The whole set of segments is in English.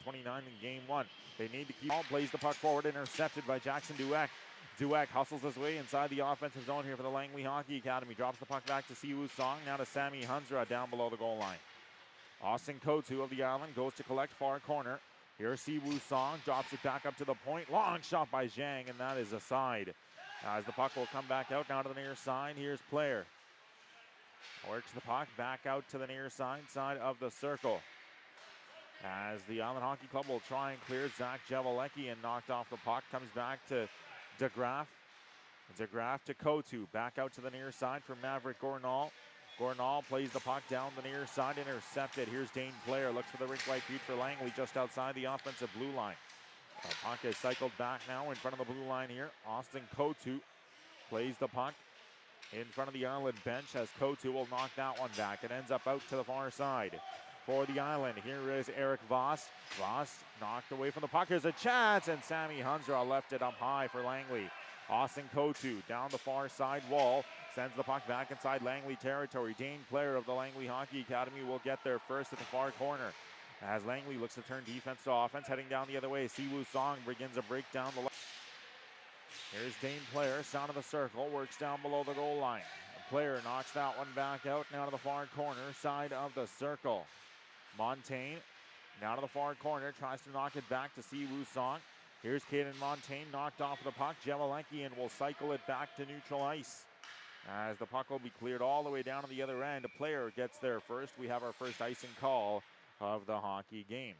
29 in game one. They need to keep ball, plays the puck forward, intercepted by Jackson Dueck. Dueck hustles his way inside the offensive zone here for the Langley Hockey Academy. Drops the puck back to Siwoo Song, now to Sammy Hunsra down below the goal line. Austin Kotu of the Island goes to collect far corner. Here's Siwoo Song, drops it back up to the point. Long shot by Zhang, and that is a side. As the puck will come back out now to the near side, here's Player. Works the puck back out to the near side of the circle. As the Island Hockey Club will try and clear Zach Javelecki and knocked off the puck. Comes back to DeGraff. DeGraff to Kotu. Back out to the near side for Maverick Gornall. Gornall plays the puck down the near side, intercepted. Here's Dane Player, looks for the rink-wide feed for Langley just outside the offensive blue line. The puck is cycled back now in front of the blue line here. Austin Kotu plays the puck in front of the Island bench as Kotu will knock that one back. It ends up out to the far side for the Island. Here is Eric Voss. Voss knocked away from the puck. Here's a chance, and Sammy Hunsra left it up high for Langley. Austin Kotu down the far side wall. Sends the puck back inside Langley territory. Dane Player of the Langley Hockey Academy will get there first at the far corner. As Langley looks to turn defense to offense, heading down the other way. Siwoo Song begins a break down the left. Here's Dane Player, sound of the circle, works down below the goal line. The Player knocks that one back out, now to the far corner, side of the circle. Montaigne, now to the far corner, tries to knock it back to Siwoo Song. Here's Caden Montaigne, knocked off of the puck. Javelecki and will cycle it back to neutral ice. As the puck will be cleared all the way down to the other end. A Player gets there first. We have our first icing call of the hockey game.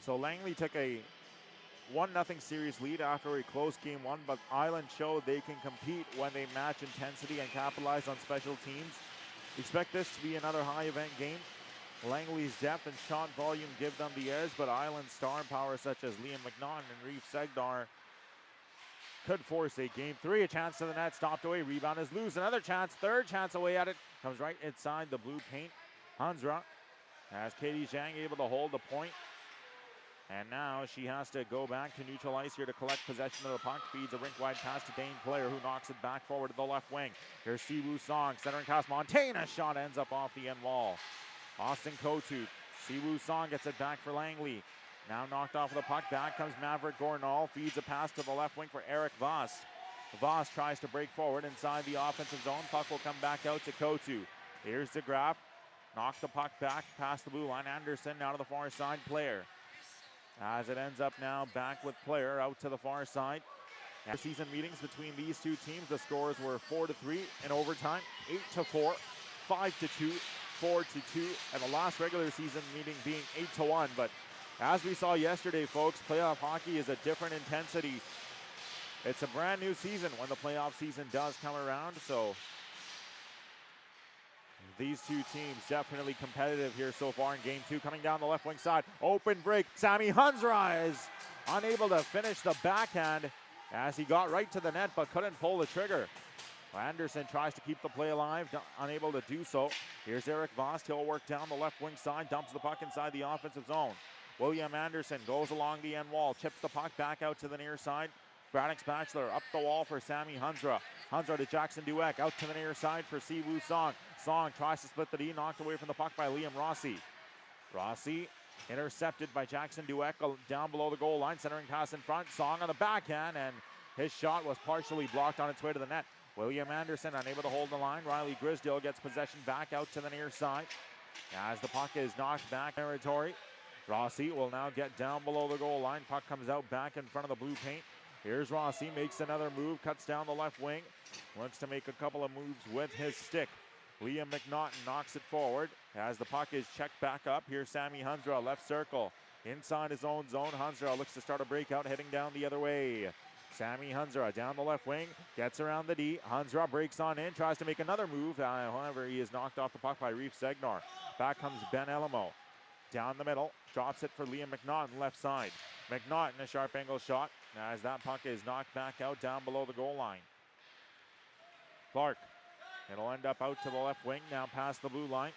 So Langley took a 1-0 series lead after a close game one, but Island showed they can compete when they match intensity and capitalize on special teams. Expect this to be another high event game. Langley's depth and shot volume give them the edge, but Island's star power such as Liam McNaughton and Reef Segdar could force a game three. A chance to the net, stopped away, rebound is loose. Another chance, third chance away at it. Comes right inside the blue paint. Hunsra, as Katie Zhang able to hold the point. And now she has to go back to neutral ice here to collect possession of the puck. Feeds a rink-wide pass to Dane Player, who knocks it back forward to the left wing. Here's Siwoo Song, centering pass. Montaigne, a shot ends up off the end wall. Austin Kotu, Siwoo Song gets it back for Langley. Now knocked off of the puck. Back comes Maverick Gornall. Feeds a pass to the left wing for Eric Voss. Voss tries to break forward inside the offensive zone. Puck will come back out to Kotu. Here's DeGraff. Knock the puck back past the blue line. Anderson now to the far side. Player. As it ends up now back with Player out to the far side. After season meetings between these two teams, the scores were 4-3 in overtime, 8-4, 5-2, 4-2, and the last regular season meeting being 8-1. But as we saw yesterday, folks, playoff hockey is a different intensity. It's a brand new season when the playoff season does come around, so these two teams definitely competitive here so far in game two. Coming down the left wing side, open break. Sammy Hunsra is unable to finish the backhand as he got right to the net but couldn't pull the trigger. Anderson tries to keep the play alive, unable to do so. Here's Eric Voss. He'll work down the left wing side, dumps the puck inside the offensive zone. William Anderson goes along the end wall, chips the puck back out to the near side. Braddock Spatchler up the wall for Sammy Hunsra. Hunsra to Jackson Dueck, out to the near side for Siwoo Song. Song tries to split the D, knocked away from the puck by Liam Rossi. Rossi intercepted by Jackson Dueck down below the goal line, centering pass in front. Song on the backhand, and his shot was partially blocked on its way to the net. William Anderson unable to hold the line. Riley Grisdale gets possession back out to the near side. As the puck is knocked back territory, Rossi will now get down below the goal line. Puck comes out back in front of the blue paint. Here's Rossi, makes another move, cuts down the left wing. Wants to make a couple of moves with his stick. Liam McNaughton knocks it forward as the puck is checked back up. Here's Sammy Hunsra, left circle. Inside his own zone, Hunsra looks to start a breakout, heading down the other way. Sammy Hunsra down the left wing, gets around the D. Hunsra breaks on in, tries to make another move. However, he is knocked off the puck by Reef Segnar. Back comes Ben Elamo. Down the middle, drops it for Liam McNaughton, left side. McNaughton, a sharp angle shot, as that puck is knocked back out down below the goal line. Clark, it'll end up out to the left wing, now past the blue line.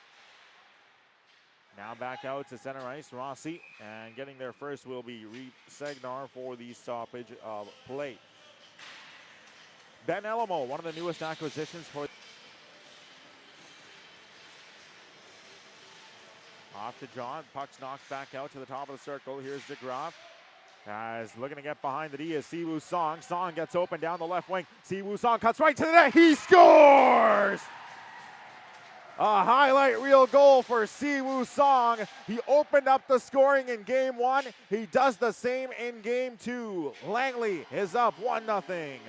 Now back out to center ice, Rossi, and getting there first will be Reef Segnar for the stoppage of play. Ben Elamo, one of the newest acquisitions for Off the draw, puck's knocked back out to the top of the circle. Here's DeGroff. As looking to get behind the D is Siwoo Song. Song gets open down the left wing. Siwoo Song cuts right to the net. He scores! A highlight reel goal for Siwoo Song. He opened up the scoring in game 1. He does the same in game 2. Langley is up 1-0.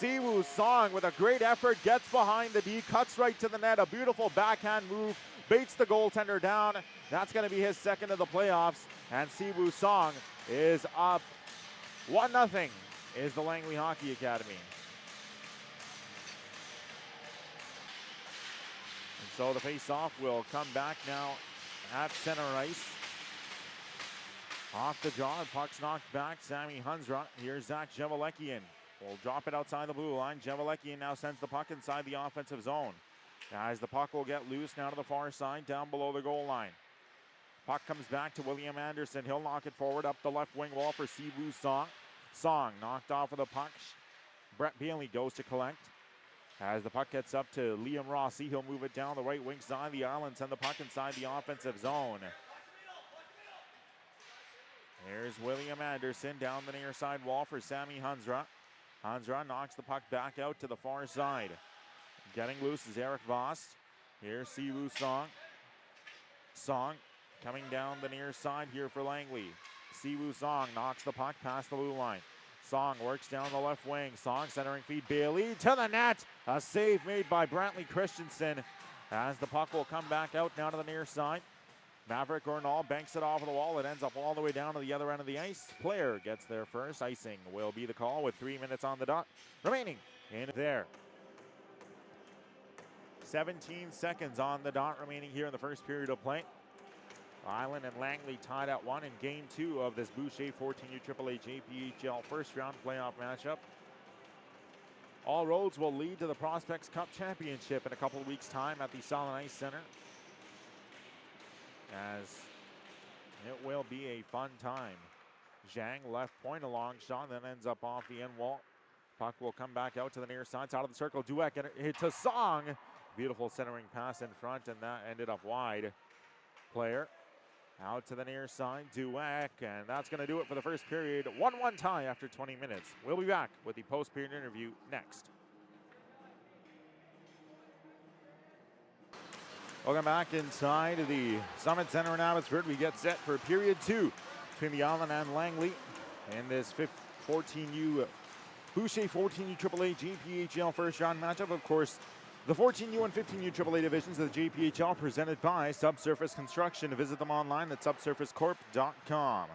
Siwoo Song with a great effort gets behind the D, cuts right to the net. A beautiful backhand move, baits the goaltender down. That's going to be his second of the playoffs. And Siwoo Song is up 1-0 is the Langley Hockey Academy. And so the face-off will come back now at center ice. Off the draw, puck's knocked back. Sammy Hunsra. Here's Zach Jevelekian. Will drop it outside the blue line. Jevelekian now sends the puck inside the offensive zone. As the puck will get loose now to the far side, down below the goal line. Puck comes back to William Anderson. He'll knock it forward up the left wing wall for Siwoo Song. Song knocked off of the puck. Brett Bailey goes to collect. As the puck gets up to Liam Rossi, he'll move it down the right wing side of the island, send the puck inside the offensive zone. Here's William Anderson down the near side wall for Sammy Hunsra. Hunsra knocks the puck back out to the far side. Getting loose is Eric Vost. Here's Siwoo Song. Song coming down the near side here for Langley. Siwoo Song knocks the puck past the blue line. Song works down the left wing. Song centering feed Bailey to the net. A save made by Brantley Christensen as the puck will come back out now to the near side. Maverick Gornall banks it off of the wall. It ends up all the way down to the other end of the ice. Player gets there first. Icing will be the call with 3 minutes on the dot remaining in there. 17 seconds on the dot remaining here in the first period of play. Island and Langley tied at 1 in game 2 of this Boucher 14U AAA JPHL first round playoff matchup. All roads will lead to the Prospects Cup Championship in a couple of weeks' time at the Solid Ice Center. As it will be a fun time. Zhang left point, a long shot, then ends up off the end wall. Puck will come back out to the near side, out of the circle. Dueck hit to Song. Beautiful centering pass in front, and that ended up wide. Player out to the near side, Dueck, and that's going to do it for the first period. 1-1 tie after 20 minutes. We'll be back with the post-period interview next. Welcome back inside of the Summit Center in Abbotsford. We get set for period 2 between the Island and Langley in this 14U Boucher 14U AAA JPHL first round matchup. Of course, the 14U and 15U AAA divisions of the JPHL presented by Subsurface Construction. Visit them online at subsurfacecorp.com.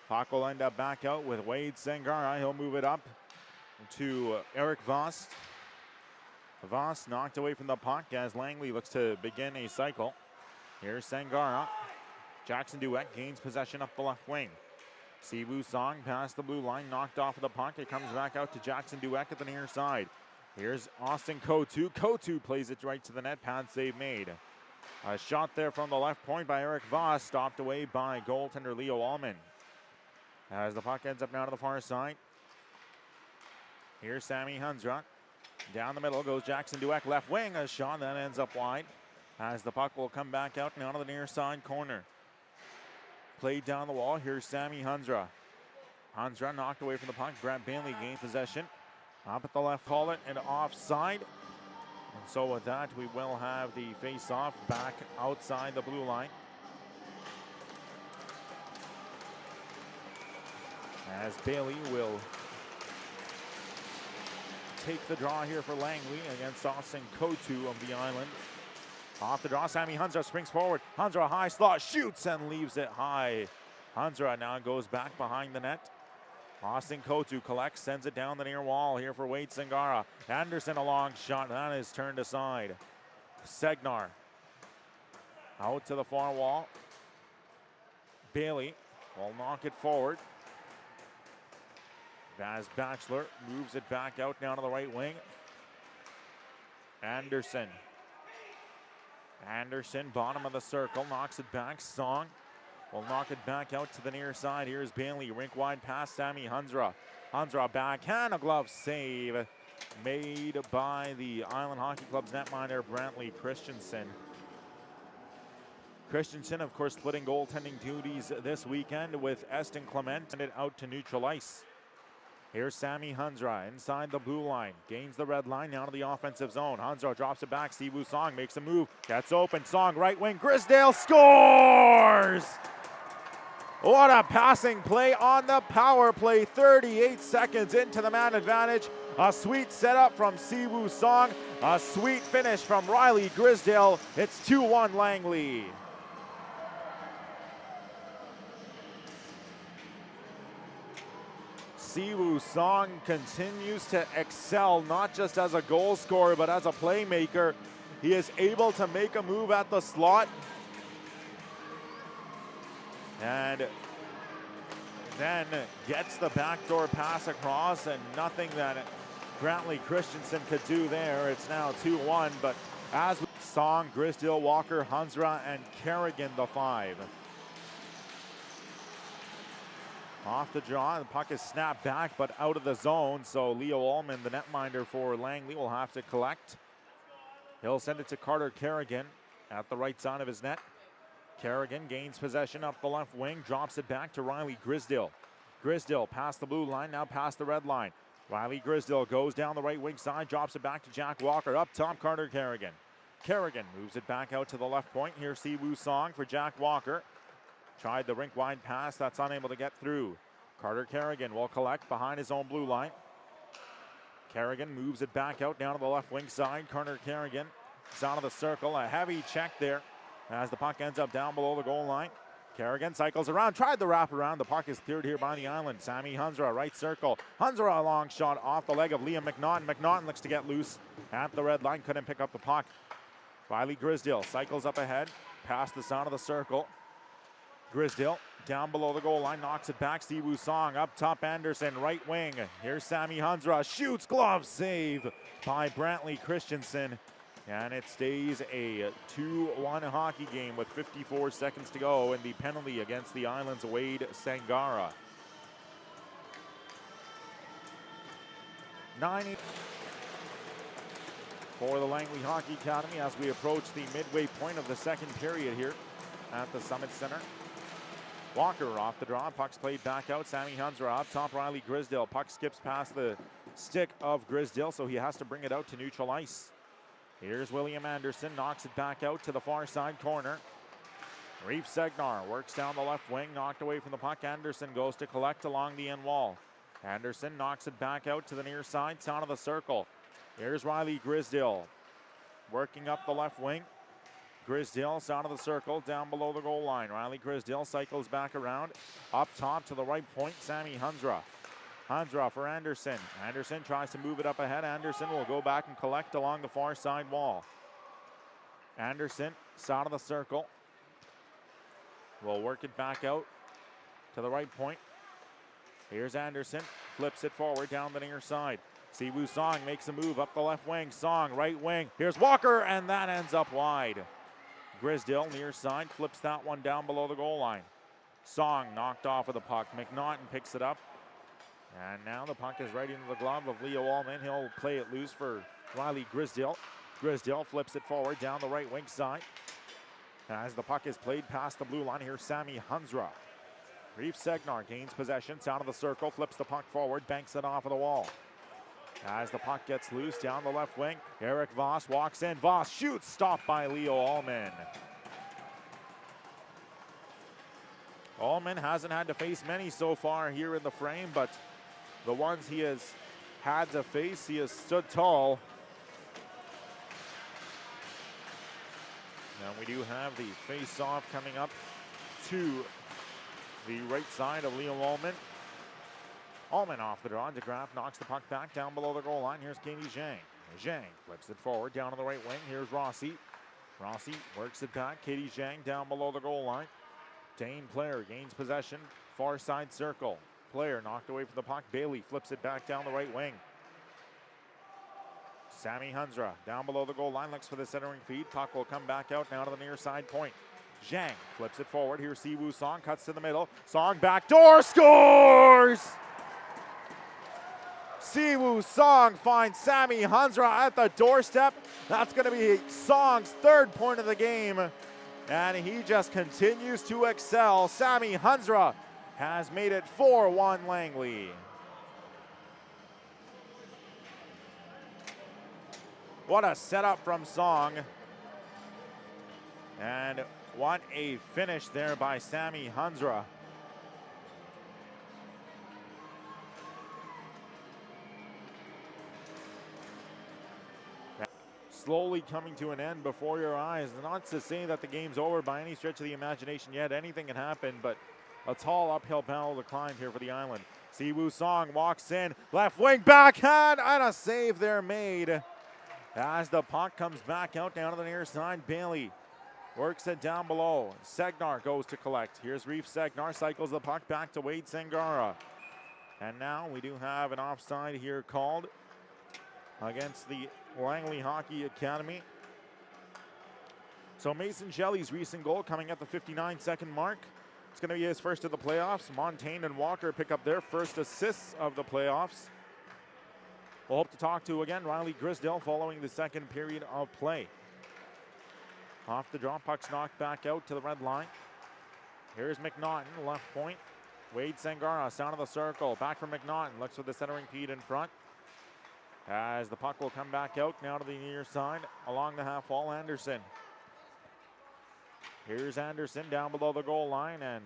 Puck will end up back out with Wade Sangara. He'll move it up to Eric Vost. Voss knocked away from the puck as Langley looks to begin a cycle. Here's Sangara. Jackson Dueck gains possession up the left wing. Siwoo Song past the blue line, knocked off of the puck. It comes back out to Jackson Dueck at the near side. Here's Austin Kotu. Kotu plays it right to the net. Pad save made. A shot there from the left point by Eric Voss, stopped away by goaltender Leo Allman. As the puck ends up now to the far side. Here's Sammy Hunsra. Down the middle goes Jackson Dueck, left wing. A shot that ends up wide. As the puck will come back out now to the near side corner. Played down the wall. Here's Sammy Hunsra. Hunsra knocked away from the puck. Brett Bailey gained possession. Up at the left, call it and offside. And so with that, we will have the face-off back outside the blue line. As Bailey will take the draw here for Langley against Austin Kotu of the Island. Off the draw, Sammy Hunsra springs forward. Hunsra high slot, shoots and leaves it high. Hunsra now goes back behind the net. Austin Kotu collects, sends it down the near wall here for Wade Sangara. Anderson a long shot, that is turned aside. Segnar out to the far wall. Bailey will knock it forward. As Batchelor moves it back out down to the right wing. Anderson, bottom of the circle, knocks it back. Song will knock it back out to the near side. Here's Bailey, rink wide pass Sammy Hunsra. Hunsra backhand, a glove save made by the Island Hockey Club's netminder, Brantley Christensen. Christensen, of course, splitting goaltending duties this weekend with Eston Clement, and it out to neutral ice. Here's Sammy Hunsra inside the blue line, gains the red line, down to the offensive zone. Hunsra drops it back, Siwoo Song makes a move, gets open, Song right wing, Grisdale scores! What a passing play on the power play, 38 seconds into the man advantage. A sweet setup from Siwoo Song, a sweet finish from Riley Grisdale. It's 2-1 Langley. Siwoo Song continues to excel, not just as a goal scorer, but as a playmaker. He is able to make a move at the slot, and then gets the backdoor pass across, and nothing that Brantley Christensen could do there. It's now 2-1, but as we Song, Grisdale, Walker, Hunsra, and Kerrigan, the 5. Off the draw, the puck is snapped back, but out of the zone, so Leo Ullman, the netminder for Langley, will have to collect. He'll send it to Carter Kerrigan at the right side of his net. Kerrigan gains possession up the left wing, drops it back to Riley Grisdale. Grisdale past the blue line, now past the red line. Riley Grisdale goes down the right wing side, drops it back to Jack Walker. Up top, Carter Kerrigan. Kerrigan moves it back out to the left point. Here's Siwoo Song for Jack Walker. Tried the rink-wide pass, that's unable to get through. Carter Kerrigan will collect behind his own blue line. Kerrigan moves it back out down to the left wing side. Carter Kerrigan is out of the circle. A heavy check there as the puck ends up down below the goal line. Kerrigan cycles around, tried the wrap around. The puck is cleared here by the Island. Sammy Hunsra, right circle. Hunsra, a long shot off the leg of Liam McNaughton. McNaughton looks to get loose at the red line, couldn't pick up the puck. Riley Grisdale cycles up ahead, past the sound of the circle. Grisdale down below the goal line, knocks it back. Siwoo Song up top, Anderson, right wing. Here's Sammy Hunsra, shoots, glove save by Brantley Christensen. And it stays a 2-1 hockey game with 54 seconds to go, and the penalty against the Island's Wade Sangara. 90 for the Langley Hockey Academy as we approach the midway point of the second period here at the Summit Center. Walker off the draw, puck's played back out. Sammy Hunsra up top, Riley Grisdale. Puck skips past the stick of Grisdale, so he has to bring it out to neutral ice. Here's William Anderson, knocks it back out to the far side corner. Reef Segnar works down the left wing, knocked away from the puck. Anderson goes to collect along the end wall. Anderson knocks it back out to the near side, sound of the circle. Here's Riley Grisdale working up the left wing. Grisdale, sound of the circle, down below the goal line. Riley Grisdale cycles back around. Up top to the right point, Sammy Hunsra. Hunsra for Anderson. Anderson tries to move it up ahead. Anderson will go back and collect along the far side wall. Anderson, sound of the circle. Will work it back out to the right point. Here's Anderson, flips it forward down the near side. Siwoo Song makes a move up the left wing. Song, right wing. Here's Walker, and that ends up wide. Grisdale, near side, flips that one down below the goal line. Song knocked off of the puck. McNaughton picks it up. And now the puck is right into the glove of Leo Ullman. He'll play it loose for Riley Grisdale. Grisdale flips it forward down the right wing side. As the puck is played past the blue line, here's Sammy Hunsra. Reef Segnar gains possession, sound of the circle, flips the puck forward, banks it off of the wall. As the puck gets loose down the left wing, Eric Voss walks in. Voss shoots, stopped by Leo Ullman. Ullman hasn't had to face many so far here in the frame, but the ones he has had to face, he has stood tall. Now we do have the face-off coming up to the right side of Leo Ullman. Ullman off the draw. DeGraff knocks the puck back down below the goal line. Here's Katie Zhang. Zhang flips it forward down to the right wing. Here's Rossi. Rossi works it back. Katie Zhang down below the goal line. Dane Player gains possession. Far side circle. Player knocked away from the puck. Bailey flips it back down the right wing. Sammy Hunsra down below the goal line. Looks for the centering feed. Puck will come back out now to the near side point. Zhang flips it forward. Here's Siwoo Song. Cuts to the middle. Song backdoor. Scores! Siwoo Song finds Sammy Hunsra at the doorstep. That's going to be Song's third point of the game. And he just continues to excel. Sammy Hunsra has made it 4-1 Langley. What a setup from Song. And what a finish there by Sammy Hunsra. Slowly coming to an end before your eyes. Not to say that the game's over by any stretch of the imagination yet. Anything can happen, but a tall uphill battle to climb here for the Island. Siwoo Song walks in, left wing backhand, and a save there made. As the puck comes back out down to the near side, Bailey works it down below. Segnar goes to collect. Here's Reef Segnar, cycles the puck back to Wade Sangara. And now we do have an offside here called against the Langley Hockey Academy. So Mason Shelley's recent goal coming at the 59-second mark. It's going to be his first of the playoffs. Montaigne and Walker pick up their first assists of the playoffs. We'll hope to talk to, again, Riley Grisdale following the second period of play. Off the draw, puck's knocked back out to the red line. Here's McNaughton, left point. Wade Sangara, sound of the circle. Back from McNaughton, looks for the centering feed in front. As the puck will come back out now to the near side along the half wall, Anderson. Here's Anderson down below the goal line, and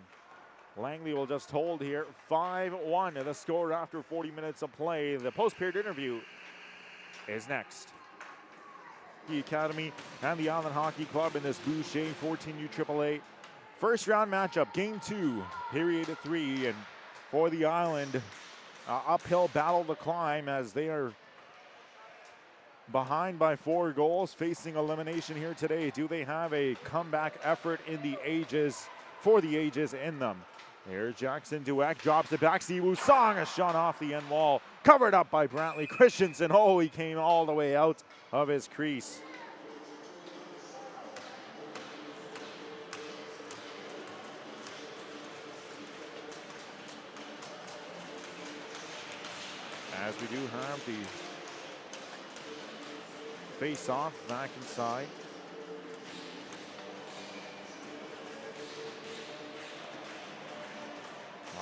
Langley will just hold here. 5-1 the score after 40 minutes of play. The post-period interview is next. The Academy and the Island Hockey Club in this Boucher 14U AAA first round matchup, game 2, period 3. And for the Island, uphill battle to climb as they are behind by 4 goals, facing elimination here today. Do they have a comeback effort in the ages, for the ages in them? Here's Jackson Dueck, drops it back. Siwoo Song, a shot off the end wall, covered up by Brantley Christensen. Oh, he came all the way out of his crease. As we do have the face-off back inside.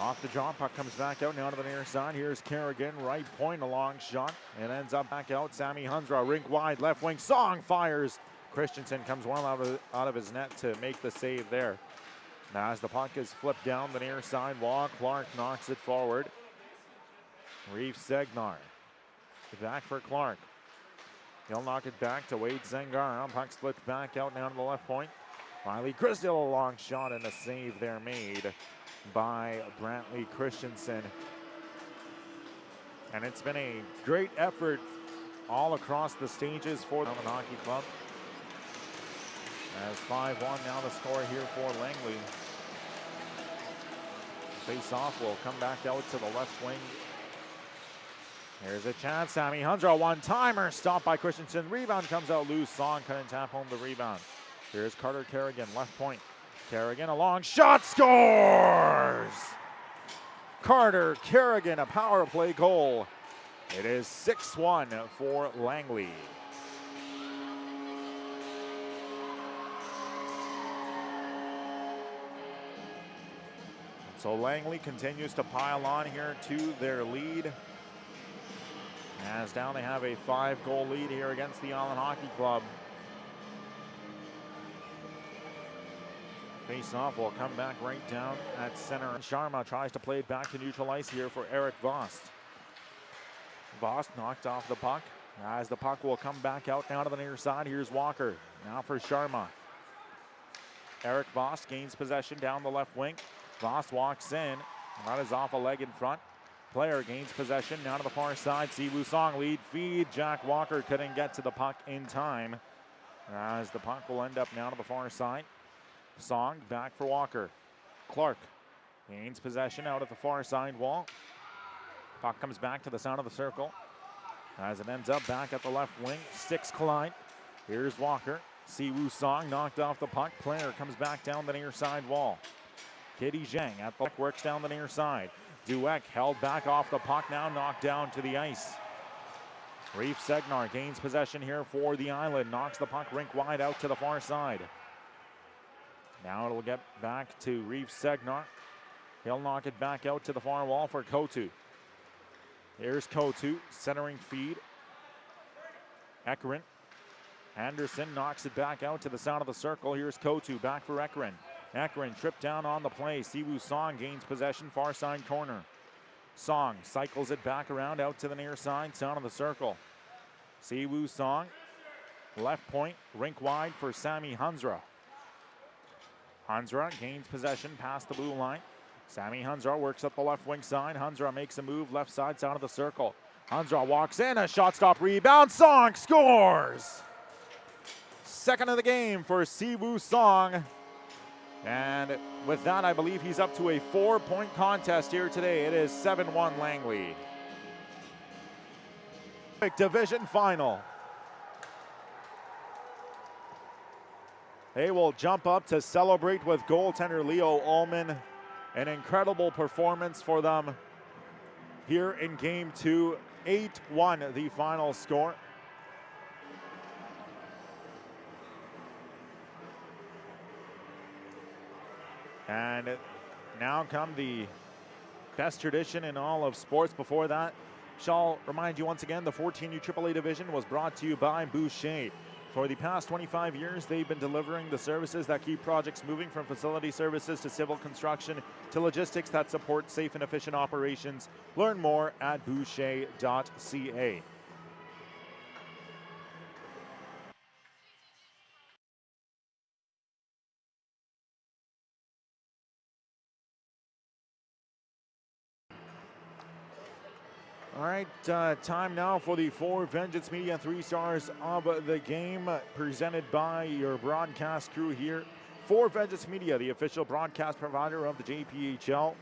Off the draw, puck comes back out now to the near side. Here's Kerrigan, right point, a long shot. It ends up back out. Sammy Hunsra, rink wide, left wing. Song fires. Christensen comes well out of his net to make the save there. Now as the puck is flipped down the near side wall, Clark knocks it forward. Reef Segnar. Back for Clark. He'll knock it back to Wade Zangara. Puck flipped back out now to the left point. Riley Grisdale, a long shot and a save there made by Brantley Christensen. And it's been a great effort all across the stages for the Hockey Club. As 5-1 now the score here for Langley. Face-off will come back out to the left wing. Here's a chance. Sammy Hunsra, one-timer, stopped by Christensen. Rebound comes out loose. Song couldn't tap home the rebound. Here's Carter Kerrigan, left point. Kerrigan, a long shot, scores! Carter Kerrigan, a power play goal. It is 6-1 for Langley. So Langley continues to pile on here to their lead. As down they have a 5-goal lead here against the Island Hockey Club. Face-off will come back right down at center. Sharma tries to play it back to neutral ice here for Eric Vost. Vost knocked off the puck. As the puck will come back out now to the near side. Here's Walker. Now for Sharma. Eric Vost gains possession down the left wing. Vost walks in. That is off a leg in front. Player gains possession now to the far side. Siwoo Song lead feed. Jack Walker couldn't get to the puck in time. As the puck will end up now to the far side. Song back for Walker. Clark gains possession out at the far side wall. Puck comes back to the sound of the circle. As it ends up back at the left wing. Sticks collide. Here's Walker. Siwoo Song knocked off the puck. Player comes back down the near side wall. Kitty Zhang at the works down the near side. Dueck held back off the puck, now knocked down to the ice. Reef Segnar gains possession here for the Island, knocks the puck rink wide out to the far side. Now it'll get back to Reef Segnar. He'll knock it back out to the far wall for Kotu. Here's Kotu, centering feed. Ekrin. Anderson knocks it back out to the side of the circle. Here's Kotu, back for Ekrin. Ekrin tripped down on the play. Siwoo Song gains possession, far side corner. Song cycles it back around out to the near side of the circle. Siwoo Song, left point, rink wide for Sammy Hunsra. Hunsra gains possession past the blue line. Sammy Hunsra works up the left wing side. Hunsra makes a move left side of the circle. Hunsra walks in, a shot stop rebound. Song scores! Second of the game for Siwoo Song. And with that, I believe he's up to a 4-point contest here today. It is 7-1 Langley. Division final. They will jump up to celebrate with goaltender Leo Ullman. An incredible performance for them here in Game 2. 8-1 the final score. And now come the best tradition in all of sports. Before that, shall remind you once again, the 14U AAA division was brought to you by Boucher. For the past 25 years, they've been delivering the services that keep projects moving, from facility services to civil construction to logistics that support safe and efficient operations. Learn more at boucher.ca. All right, time now for the 4 Vengeance Media 3 stars of the game, presented by your broadcast crew here. 4 Vengeance Media, the official broadcast provider of the JPHL.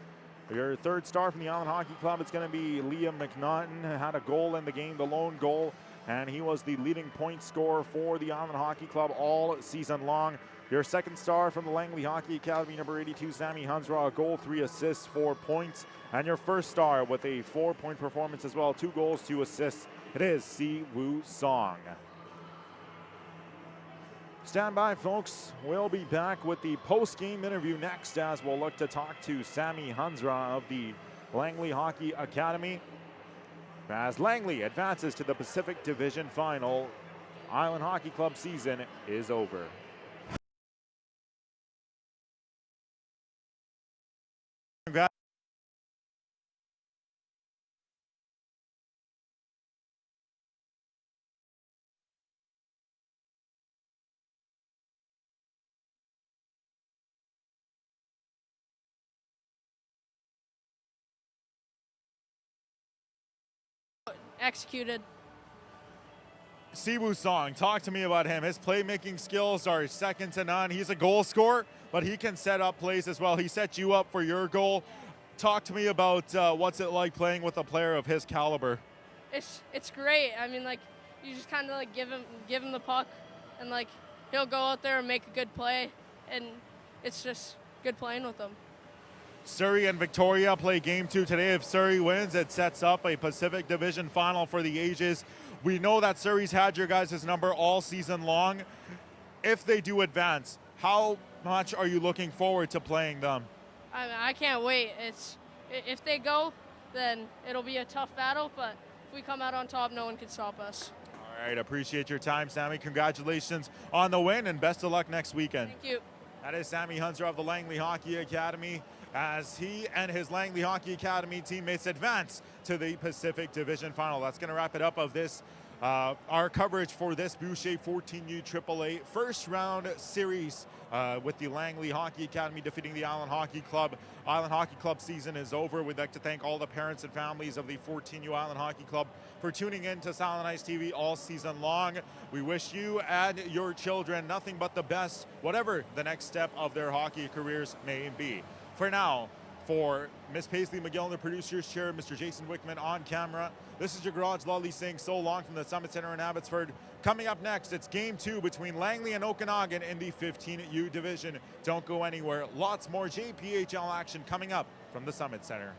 Your 3rd star from the Island Hockey Club, it's going to be Liam McNaughton. Had a goal in the game, the lone goal, and he was the leading point scorer for the Island Hockey Club all season long. Your 2nd star from the Langley Hockey Academy, number 82, Sammy Hunsra, a goal, 3 assists, 4 points. And your 1st star with a 4-point performance as well, 2 goals, 2 assists. It is Siwoo Song. Stand by, folks. We'll be back with the post-game interview next, as we'll look to talk to Sammy Hunsra of the Langley Hockey Academy, as Langley advances to the Pacific Division Final. Island Hockey Club season is over. Executed. Siwoo Song, talk to me about him. His playmaking skills are second to none. He's a goal scorer, but he can set up plays as well. He set you up for your goal. Talk to me about what's it like playing with a player of his caliber. It's great. I mean, like, you just kind of like give him the puck, and like he'll go out there and make a good play, and it's just good playing with him. Surrey and Victoria play Game 2 today. If Surrey wins, it sets up a Pacific Division Final for the ages. We know that Surrey's had your guys' number all season long. If they do advance, how much are you looking forward to playing them? I can't wait. If they go, then it'll be a tough battle, but if we come out on top, no one can stop us. All right, appreciate your time, Sammy. Congratulations on the win, and best of luck next weekend. Thank you. That is Sammy Hunsra of the Langley Hockey Academy, as he and his Langley Hockey Academy teammates advance to the Pacific Division Final. That's going to wrap it up of this, our coverage for this Boucher 14U AAA first round series with the Langley Hockey Academy defeating the Island Hockey Club. Island Hockey Club season is over. We'd like to thank all the parents and families of the 14U Island Hockey Club for tuning in to Silent Ice TV all season long. We wish you and your children nothing but the best, whatever the next step of their hockey careers may be. For now, for Miss Paisley McGill in the producer's chair, Mr. Jason Wickman on camera, this is your garage Lolly saying so long from the Summit Center in Abbotsford. Coming up next, it's Game 2 between Langley and Okanagan in the 15U division. Don't go anywhere. Lots more JPHL action coming up from the Summit Center.